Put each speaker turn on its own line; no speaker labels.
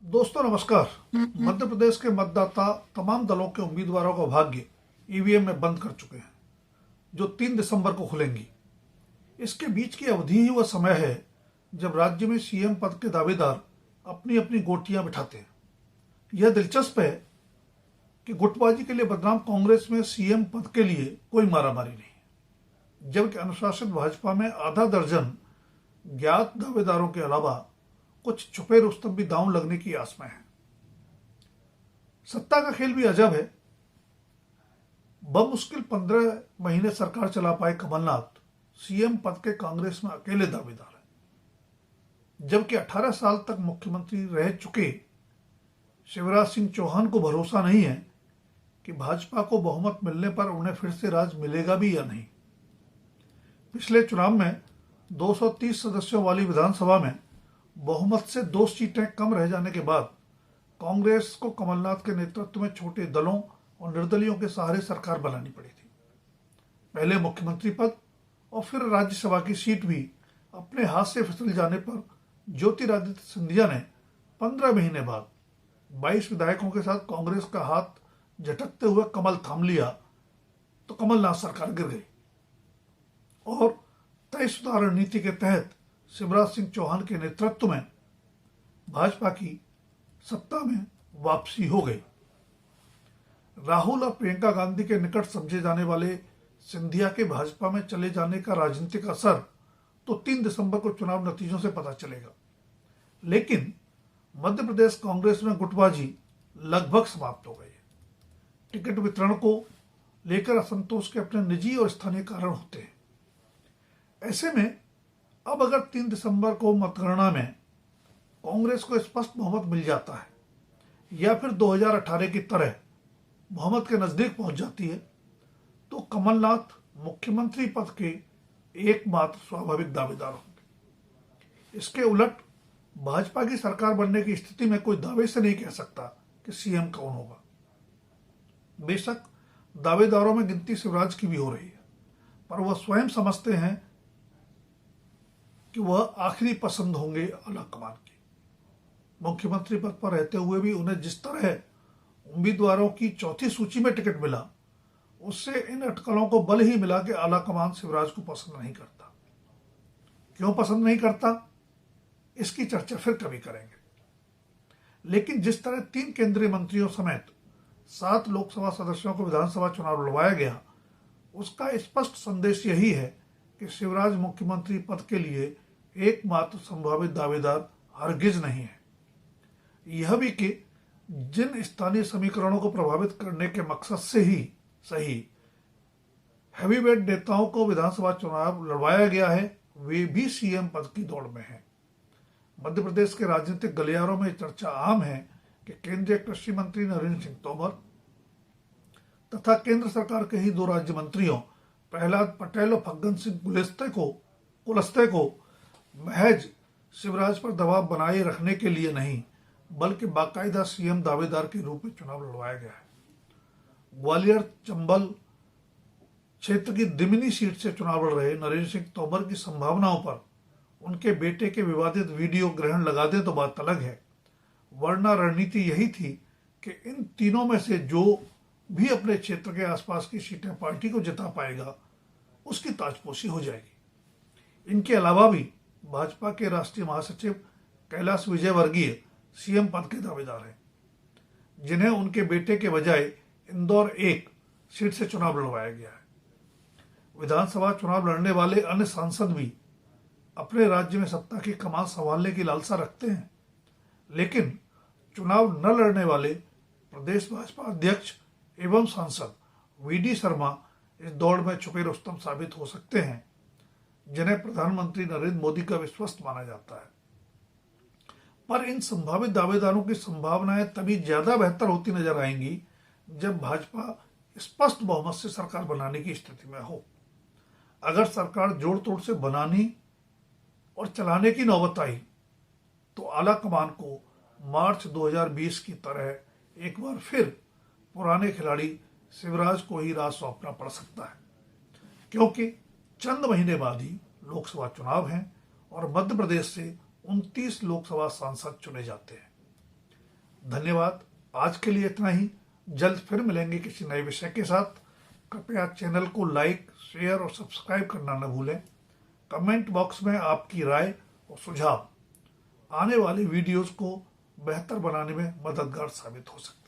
दोस्तों नमस्कार। मध्य प्रदेश के मतदाता तमाम दलों के उम्मीदवारों का भाग्य ईवीएम में बंद कर चुके हैं, जो 3 दिसंबर को खुलेंगी। इसके बीच की अवधि ही वह समय है जब राज्य में सीएम पद के दावेदार अपनी अपनी गोटियां बिठाते हैं। यह दिलचस्प है कि गुटबाजी के लिए बदनाम कांग्रेस में सीएम पद के लिए कोई मारामारी नहीं, जबकि अनुशासित भाजपा में आधा दर्जन ज्ञात दावेदारों के अलावा कुछ छुपे रुस्तम भी दांव लगने की आस में है। सत्ता का खेल भी अजब है। बमुश्किल 15 महीने सरकार चला पाए कमलनाथ सीएम पद के कांग्रेस में अकेले दावेदार हैं, जबकि 18 साल तक मुख्यमंत्री रह चुके शिवराज सिंह चौहान को भरोसा नहीं है कि भाजपा को बहुमत मिलने पर उन्हें फिर से राज मिलेगा भी या नहीं। पिछले चुनाव में 230 सदस्यों वाली विधानसभा में बहुमत से 2 सीटें कम रह जाने के बाद कांग्रेस को कमलनाथ के नेतृत्व में छोटे दलों और निर्दलियों के सहारे सरकार बनानी पड़ी थी। पहले मुख्यमंत्री पद और फिर राज्यसभा की सीट भी अपने हाथ से फिसल जाने पर ज्योतिरादित्य सिंधिया ने 15 महीने बाद 22 विधायकों के साथ कांग्रेस का हाथ झटकते हुए कमल थाम लिया तो कमलनाथ सरकार गिर गई और तय सुधार रणनीति के तहत शिवराज सिंह चौहान के नेतृत्व में भाजपा की सत्ता में वापसी हो गई। राहुल और प्रियंका गांधी के निकट समझे जाने वाले सिंधिया के भाजपा में चले जाने का राजनीतिक असर तो 3 दिसंबर को चुनाव नतीजों से पता चलेगा, लेकिन मध्य प्रदेश कांग्रेस में गुटबाजी लगभग समाप्त हो गई है। टिकट वितरण को लेकर असंतोष के अपने निजी और स्थानीय कारण होते हैं। ऐसे में अब अगर 3 दिसंबर को मतगणना में कांग्रेस को स्पष्ट बहुमत मिल जाता है या फिर 2018 की तरह बहुमत के नजदीक पहुंच जाती है, तो कमलनाथ मुख्यमंत्री पद के एकमात्र स्वाभाविक दावेदार होंगे। इसके उलट भाजपा की सरकार बनने की स्थिति में कोई दावे से नहीं कह सकता कि सीएम कौन होगा। बेशक दावेदारों में गिनती शिवराज की भी हो रही है, पर वह स्वयं समझते हैं कि वह आखिरी पसंद होंगे आलाकमान की। मुख्यमंत्री पद पर रहते हुए भी उन्हें जिस तरह उम्मीदवारों की चौथी सूची में टिकट मिला, उससे इन अटकलों को बल ही मिला कि आलाकमान शिवराज को पसंद नहीं करता। क्यों पसंद नहीं करता, इसकी चर्चा फिर कभी करेंगे। लेकिन जिस तरह 3 केंद्रीय मंत्रियों समेत 7 लोकसभा सदस्यों को विधानसभा चुनाव लड़वाया गया, उसका स्पष्ट संदेश यही है कि शिवराज मुख्यमंत्री पद के लिए एकमात्र संभावित दावेदार हरगिज नहीं है। यह भी कि जिन स्थानीय समीकरणों को प्रभावित करने के मकसद से ही सही हैवीवेट नेताओं को विधानसभा चुनाव लड़वाया गया है, वे भी सीएम पद की दौड़ में हैं। मध्य प्रदेश के राजनीतिक गलियारों में चर्चा आम है कि केंद्रीय कृषि मंत्री नरेंद्र सिंह तोमर तथा केंद्र सरकार के ही 2 राज्य मंत्रियों प्रहलाद पटेल और फग्गन सिंह कुलस्ते को महज शिवराज पर दबाव बनाए रखने के लिए नहीं, बल्कि बाकायदा सीएम दावेदार के रूप में चुनाव लड़वाया गया है। ग्वालियर चंबल क्षेत्र की दिमनी सीट से चुनाव लड़ रहे नरेंद्र सिंह तोमर की संभावनाओं पर उनके बेटे के विवादित वीडियो ग्रहण लगा दें तो बात अलग है, वरना रणनीति यही थी कि इन तीनों में से जो भी अपने क्षेत्र के आसपास की सीटें पार्टी को जिता पाएगा, उसकी ताजपोशी हो जाएगी। इनके अलावा भी भाजपा के राष्ट्रीय महासचिव कैलाश विजयवर्गीय सीएम पद के दावेदार हैं, जिन्हें उनके बेटे के बजाय इंदौर 1 सीट से चुनाव लड़वाया गया है। विधानसभा चुनाव लड़ने वाले अन्य सांसद भी अपने राज्य में सत्ता की कमान संभालने की लालसा रखते हैं, लेकिन चुनाव न लड़ने वाले प्रदेश भाजपा अध्यक्ष एवं सांसद वीडी शर्मा इस दौड़ में छुपे रुस्तम साबित हो सकते हैं, जिन्हें प्रधानमंत्री नरेंद्र मोदी का विश्वस्त माना जाता है। पर इन संभावित दावेदारों की संभावनाएं तभी ज्यादा बेहतर होती नजर आएंगी जब भाजपा स्पष्ट बहुमत से सरकार बनाने की स्थिति में हो। अगर सरकार जोड़ तोड़ से बनानी और चलाने की नौबत आई तो आलाकमान को मार्च 2020 की तरह एक बार फिर पुराने खिलाड़ी शिवराज को ही राज सौंपना पड़ सकता है, क्योंकि चंद महीने बाद ही लोकसभा चुनाव हैं और मध्य प्रदेश से 29 लोकसभा सांसद चुने जाते हैं। धन्यवाद। आज के लिए इतना ही। जल्द फिर मिलेंगे किसी नए विषय के साथ। कृपया चैनल को लाइक, शेयर और सब्सक्राइब करना न भूलें। कमेंट बॉक्स में आपकी राय और सुझाव आने वाले वीडियोस को बेहतर बनाने में मददगार साबित हो सकते हैं।